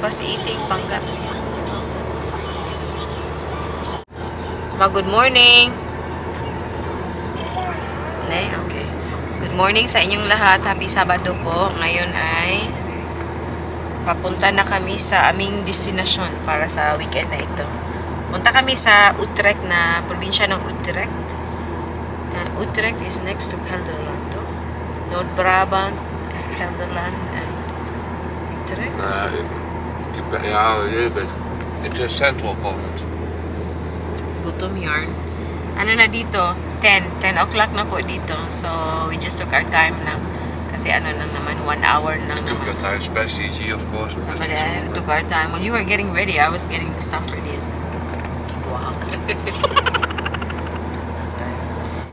Tapos eating panggat. Good morning. Okay. Good morning sa inyong lahat. Happy Sabado po. Ngayon ay papunta na kami sa aming destinasyon para sa weekend na ito. Punta kami sa Utrecht na probinsya ng Utrecht. Utrecht is next to Gelderland. Noord-Brabant, Gelderland en Utrecht. Ja, a little bit. It's a central province. Gutom yarn. Ano na dito? 10 o'clock na po dito. So, we just took our time lang. Kasi ano lang naman, 1 hour lang Took naman. your time, especially easy, of course. So, Because we took our time. When you were getting ready, I was getting stuff ready as well. Wow.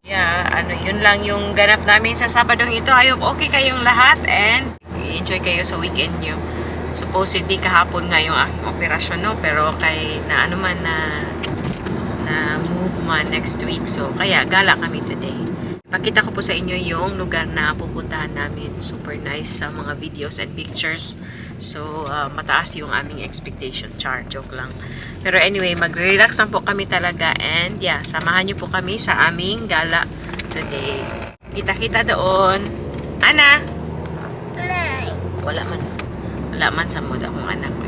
Yeah, yun lang yung ganap namin sa Sabadong ito. I hope okay kayong lahat and enjoy kayo sa weekend nyo. Supposedly kahapon nga yung aking operasyon, no? Pero kay na move man next week. So, kaya gala kami today. Pakita ko po sa inyo yung lugar na pupuntahan namin. Super nice sa mga videos and pictures. So, mataas yung aming expectation. Joke lang. Pero anyway, mag-relax lang po kami talaga. And yeah, samahan nyo po kami sa aming gala today. Kita-kita doon. Ana? Wala man. Wala man sa mood akong anak ko.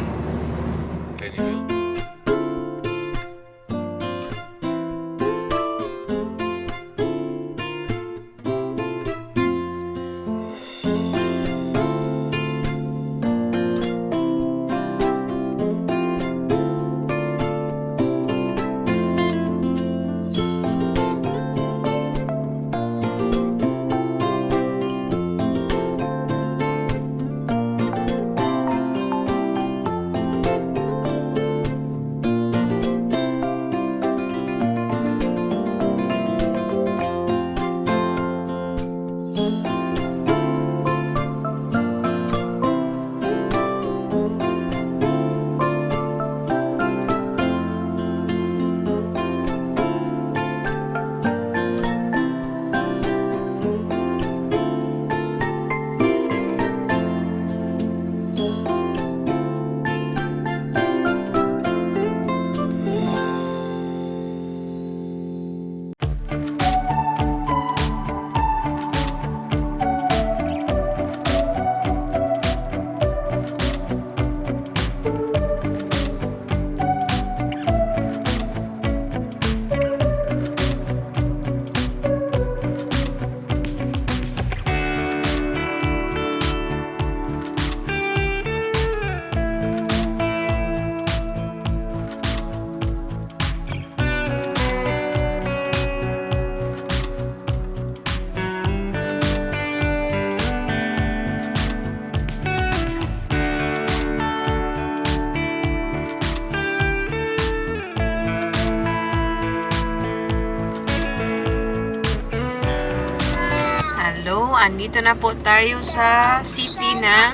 Andito na po tayo sa city ng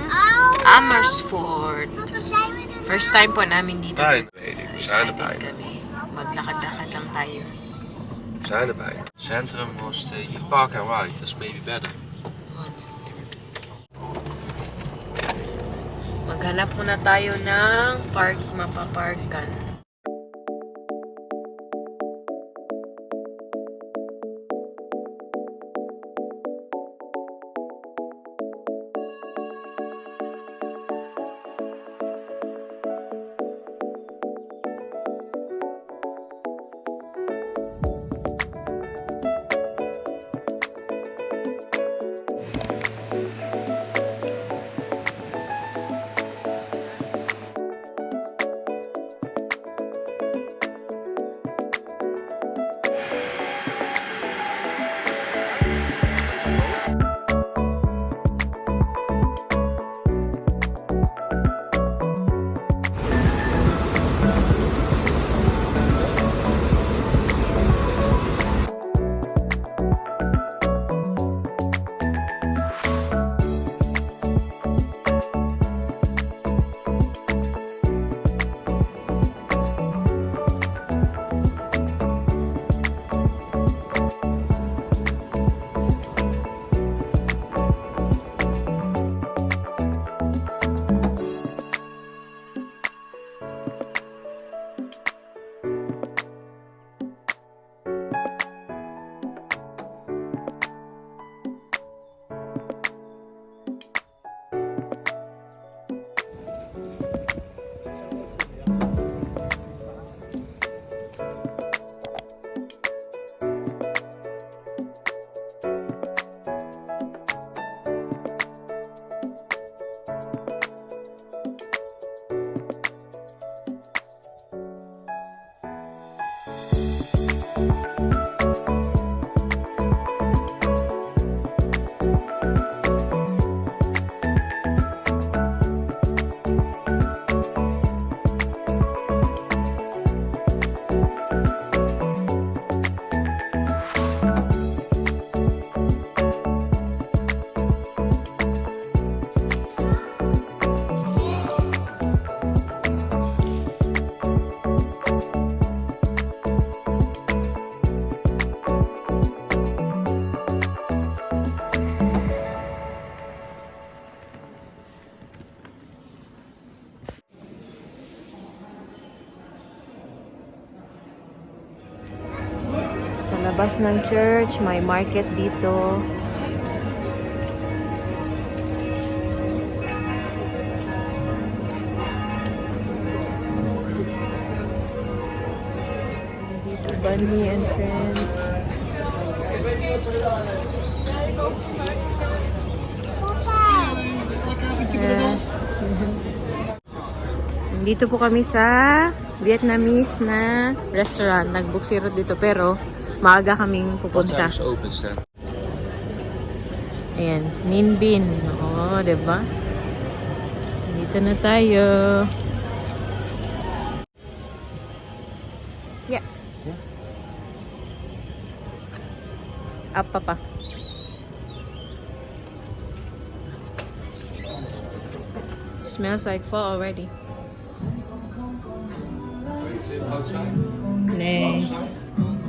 Amersfoort. First time po namin dito. Excited kami. Maglakad-lakad lang tayo. We zijn erbij. Centrum was hier park and ride, that's maybe better. Maghanap muna tayo ng park mapaparkan. Sa labas ng church, may market dito. Dito, Bunny and Friends. Yes. Dito po kami sa Vietnamese na restaurant. Nag-book si Ruth dito pero maaga kaming What pupunta. time is open stand? Ayan, Ninh Binh. Oo, diba? Dito na tayo. Yeah. Up pa. Smells like fall already. Nah.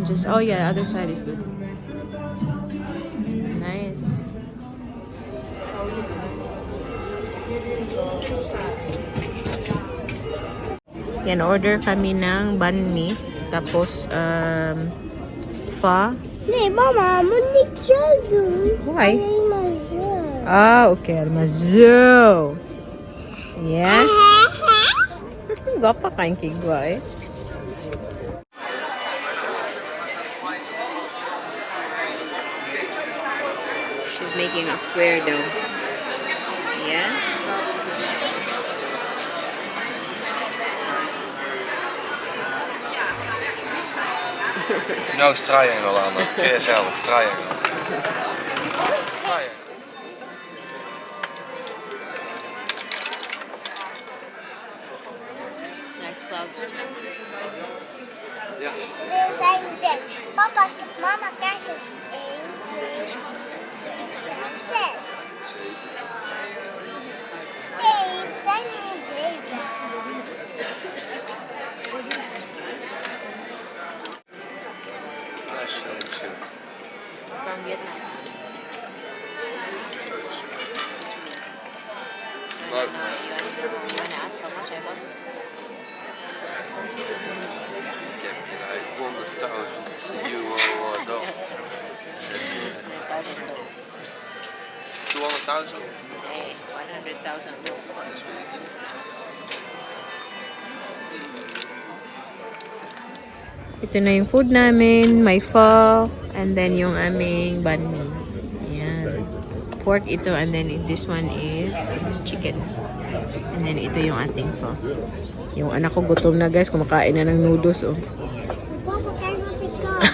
Just yeah, other side is good. Nice. Yan, order kami ng banh mi. Tapos, pho. Nee, mama, moet niet zo doen. Why? Alleen maar zo. Ah, oké. Maar zo. Ja? Gapa kain kigwa eh. She's making a square dough. Yeah? Nou is triangle aan dan. Kun je zelf, triangle. Triangle. Nice clouds too. Ja. We zijn 6. Papa, mama, kijk eens. 1, 2, 6. Nee, we zijn nu 7. Dat is shoot. From Vietnam. Nou, You wanna ask how much I bought? ik heb hier like 100.000 euro door. 200.000? Hey, 100,000. Dat is weer iets. Ito na yung food namin, may pho, and then yung aming banh mi. Ayan. Pork ito, and then this one is chicken. And then ito yung ating pho. Yung anak ko gutom na guys, kumakain na ng noodles oh. Papa, kijk wat ik kan.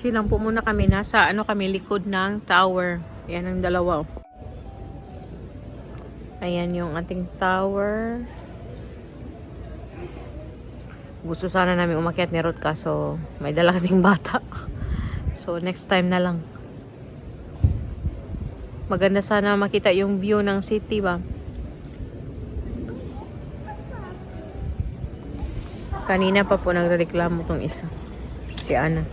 Silang po muna kami. Nasa kami likod ng tower. Ayan ang dalawa. Oh. Ayan yung ating tower. Gusto sana namin umakyat ni Ruth kaso may dala kaming bata. So next time na lang. Maganda sana makita yung view ng city ba. Kanina pa po nagreklamo tong isa. Si Ana.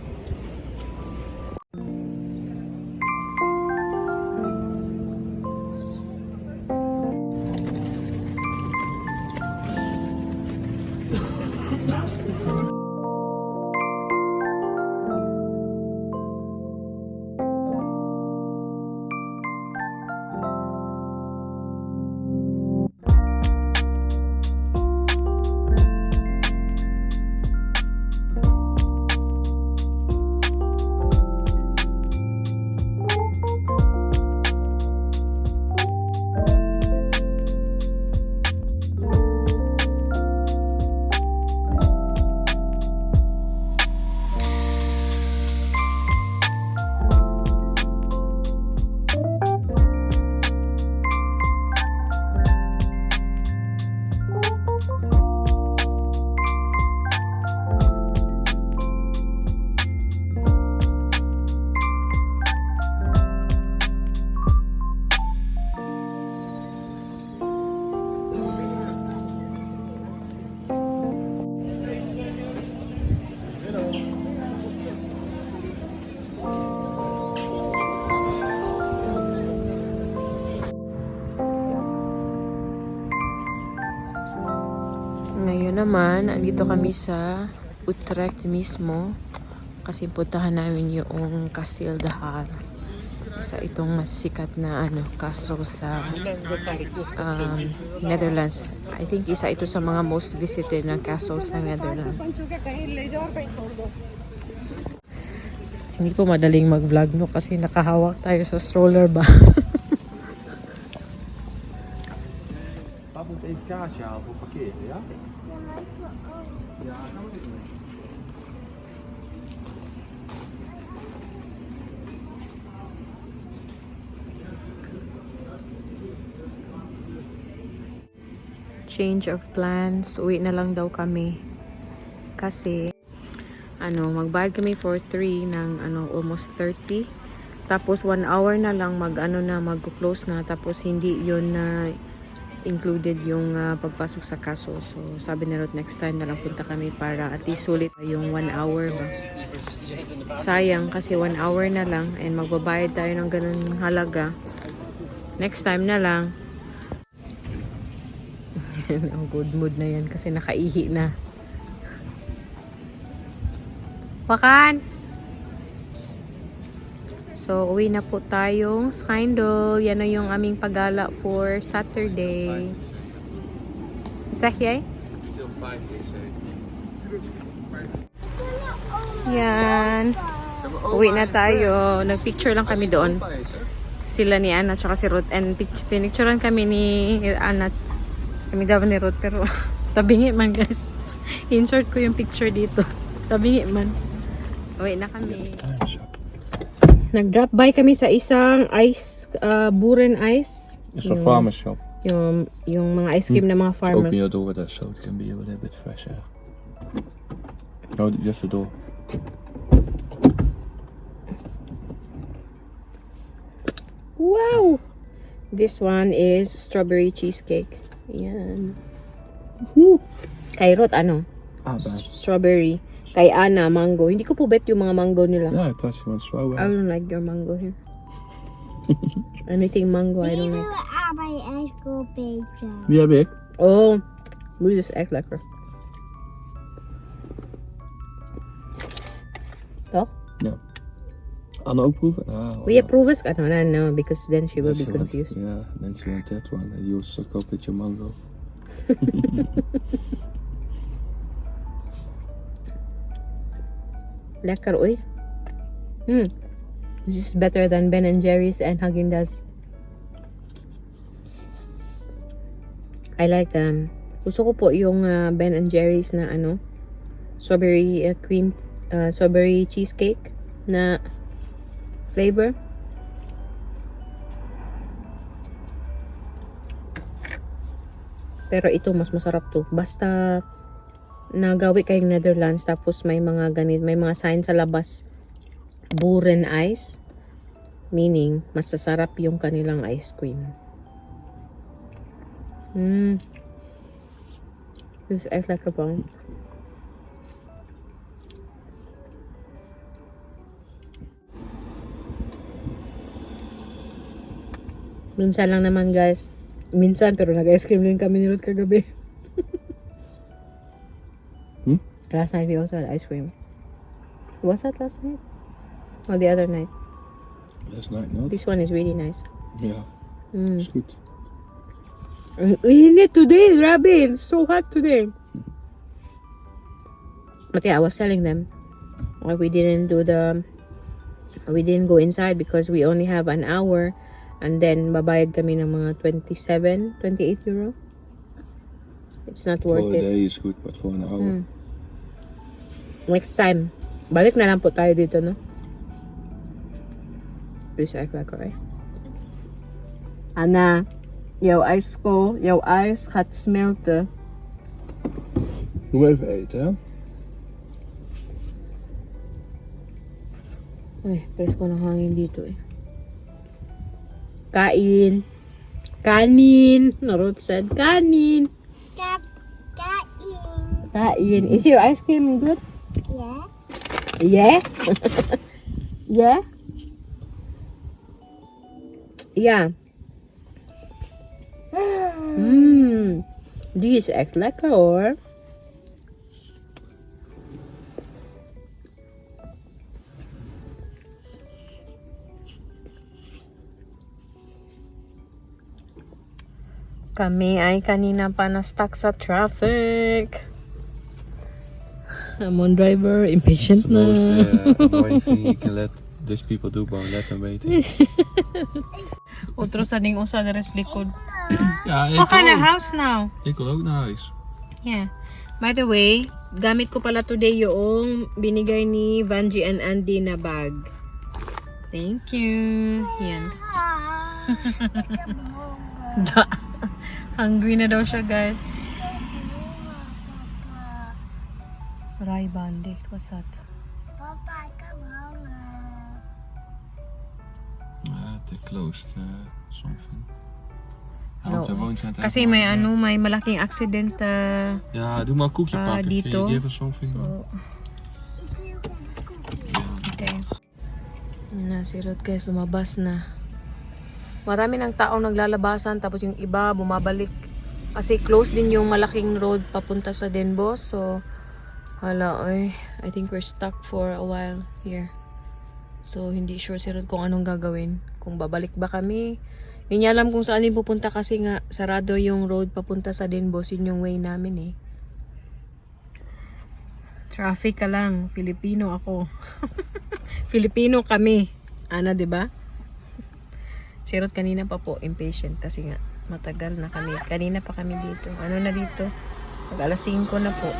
naman, andito kami sa Utrecht mismo kasi puntahan namin yung Kasteel de Haar. Sa itong mas sikat na castle sa Netherlands. I think isa ito sa mga most visited na castles ng Netherlands. Hindi po madaling mag-vlog no kasi nakahawak tayo sa stroller ba. Papa moet even kaasje halen voor parkeren, ja? Ja, gaan we dit doen. Change of plans. Uwi na lang daw kami. Kasi magbayad kami for 3 ng almost 30. Tapos 1 hour na lang mag-close na. Tapos hindi yun na included yung pagpasok sa kaso. So sabi ni Ruth next time na lang punta kami para at least sulit yung 1 hour ba. Sayang kasi 1 hour na lang and magbabayad tayo ng ganun halaga. Next time na lang. Ang good mood na yan kasi nakaihi na. Wakan! So, uwi na po tayong Schijndel. Yan na yung aming paggala for Saturday. Zeg jij? Till 5 is Yan. Uwi na tayo. Nagpicture lang kami doon. Sila ni Anna at si Ruth. And pinicturean kami ni Anna. Kami daw ni Ruth. Pero tabingi man guys. Insert ko yung picture dito. Tabingi man. Uwi na kami. Nag-drop by kami sa isang ice, Boeren Ice. It's a farmer shop. Yung mga ice cream na mga farmers. Open your door with that so it can be a little bit fresh air. No, just the door. Wow! This one is strawberry cheesecake. Yan. Kay Ruth, strawberry. Kay Anna, mango. Hindi ko po bet yung mga mango nila. Yeah, it tastes one strawberry. I don't like your mango here. Anything mango, I don't like. Die heb ik. Oh, moet is echt lekker. Toch? Ja. Anne ook proeven? Ah, Wil je proeven? No, because then she will be she want- confused. yeah, then she want that one. And you suck up with your mango. Lekker, oy. This is better than Ben and Jerry's and Haagen-Dazs. I like gusto ko po yung Ben and Jerry's na strawberry strawberry cheesecake na flavor. Pero ito mas masarap to. Basta nagawi kayong Netherlands tapos may mga sign sa labas. Boeren Ice. Meaning, masasarap yung kanilang ice cream. This is echt lekker bang. Minsan lang naman guys. Minsan pero nag-ice cream din kami ni Ruth kagabi. Last night we also had ice cream. Was that last night? Or the other night? Last night, not? This one is really nice. Ja, is goed. We need today, Robin. It's so hot today. But yeah, I was telling them we didn't go inside because we only have an hour and then babayad kami ng mga 28 euro. It's not For worth a it. day is good, but for an hour. Next time, balik na lang po tayo dito, no? Please act like okay. Anna, jouw ijs gaat smelten. Doe even eten, hè? Ay, presko ng hangin dito eh. Kain. Kanin. Ruth said, kanin. Kain. Is your ice cream good? Yeah. Yeah? Yeah? Ja. Die is echt lekker hoor. Kami ay kanina pa na-stuck sa traffic. I'm on driver, impatient It's the most na. annoying thing you can let these people do, bro. Let them waiting. Otro sa ding usa deres likod. Ja, Okay na house now. Ik wil ook naar huis. Yeah. By the way, gamit ko pala today yung binigay ni Vanji and Andy na bag. Thank you. Yan. Hungry na daw siya, guys. Rai Bandik, what's that? Papa, come home. They're closed, something. No. Op de wooncentrum. Kasi may may malaking accident. Ja, doe maar een koekje pakken. dito. Can you give us something? So, okay. Na, si Rod guys, lumabas na. Marami ng taong naglalabasan, tapos yung iba bumabalik. Kasi close din yung malaking road papunta sa Denbos. So, hala, I think we're stuck for a while here. So, hindi sure si Rod kung anong gagawin. Kung babalik ba kami. Hindi niya alam kung saan din pupunta kasi nga sarado yung road papunta sa Denbos. Yun yung way namin Traffic ka lang. Filipino ako. Filipino kami. Ana, diba? Si Rod kanina pa po, impatient kasi nga matagal na kami. Kanina pa kami dito. Ano na dito? Mag alas 5 na po.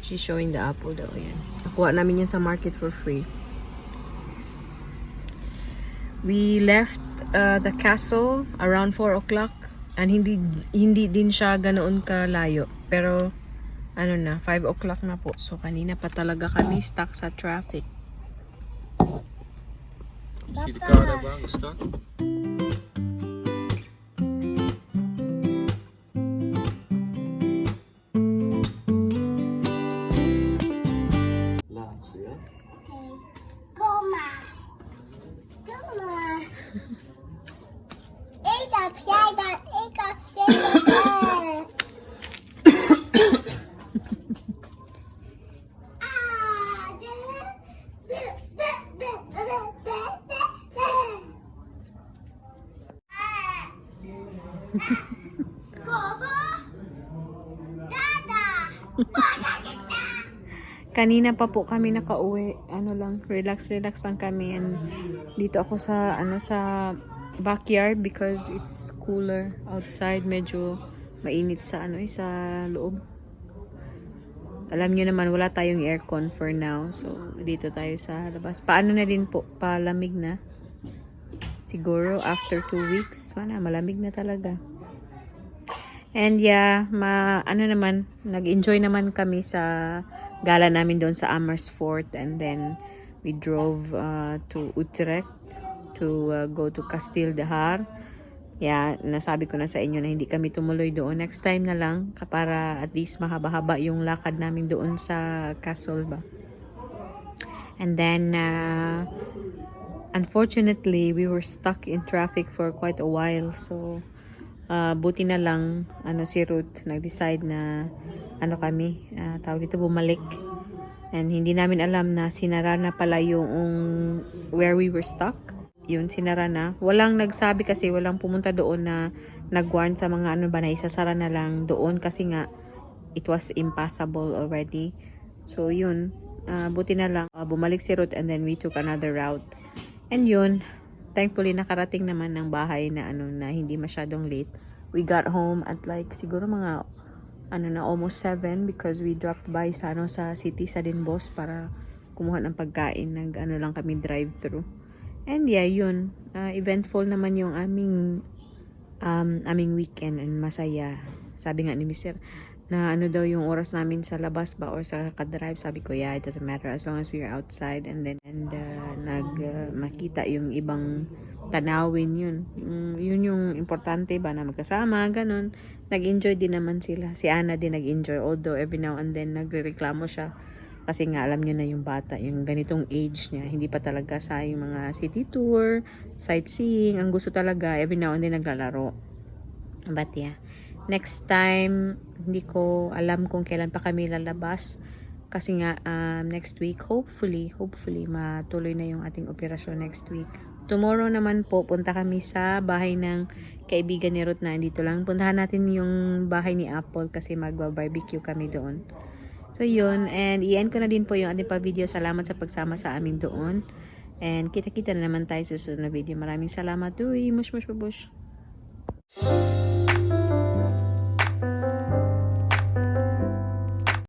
She's showing the apple daw. Yan. Nakuha namin yan sa market for free. We left the castle around 4 o'clock and hindi din siya ganoon kalayo. Pero ano na, 5 o'clock na po. So kanina pa talaga kami stuck sa traffic. See the car there, bro? Stuck? Laatste, ja? Okay. Kom maar. Kom maar. Ik heb jij dan, ik als tweede. Kanina pa po kami nakauwi. Ano lang, relax lang kami. And dito ako sa sa backyard because it's cooler outside. Medyo mainit sa sa loob. Alam niyo naman wala tayong aircon for now. So dito tayo sa labas. Paano na din po, palamig na. Siguro after 2 weeks, malamig na talaga. And yeah, nag-enjoy naman kami sa gala namin doon sa Amersfoort, and then we drove to Utrecht to go to Kasteel de Haar. Yeah, nasabi ko na sa inyo na hindi kami tumuloy doon. Next time na lang para at least mahaba-haba yung lakad namin doon sa castle ba. And then unfortunately, we were stuck in traffic for quite a while. So buti na lang si Ruth nag-decide na kami tawag dito bumalik, and hindi namin alam na sinara na pala yung where we were stuck. Yun, sinara na. Walang nagsabi kasi, walang pumunta doon na nag-warn sa mga na isasara na lang doon kasi nga it was impassable already. So yun, buti na lang bumalik si Ruth, and then we took another route. And yun, thankfully nakarating naman ng bahay na na hindi masyadong late. We got home at like siguro mga almost 7 because we dropped by sa city sa Denbos para kumuha ng pagkain. Lang kami drive-thru. And yeah, yun, eventful naman yung aming weekend, and masaya. Sabi nga ni Mr. na daw yung oras namin sa labas ba or sa kadrive. Sabi ko, yeah, it doesn't matter as long as we're outside and makita yung ibang tanawin. Yun yung importante ba na magkasama, ganun. Nag-enjoy din naman sila. Si Anna din nag-enjoy, although every now and then nagrereklamo siya kasi nga alam niyo na yung bata, yung ganitong age niya, hindi pa talaga sa yung mga city tour, sightseeing. Ang gusto talaga every now and then naglalaro. But yeah, next time hindi ko alam kung kailan pa kami lalabas kasi nga next week hopefully matuloy na yung ating operasyon next week. Tomorrow naman po, punta kami sa bahay ng kaibigan ni Ruth na dito lang. Puntahan natin yung bahay ni Apple kasi magba-barbecue kami doon. So yun, and i-end ko na din po yung ating pa-video. Salamat sa pagsama sa amin doon. And kita-kita na naman tayo sa susunod na video. Maraming salamat. Uy, mush mush babush.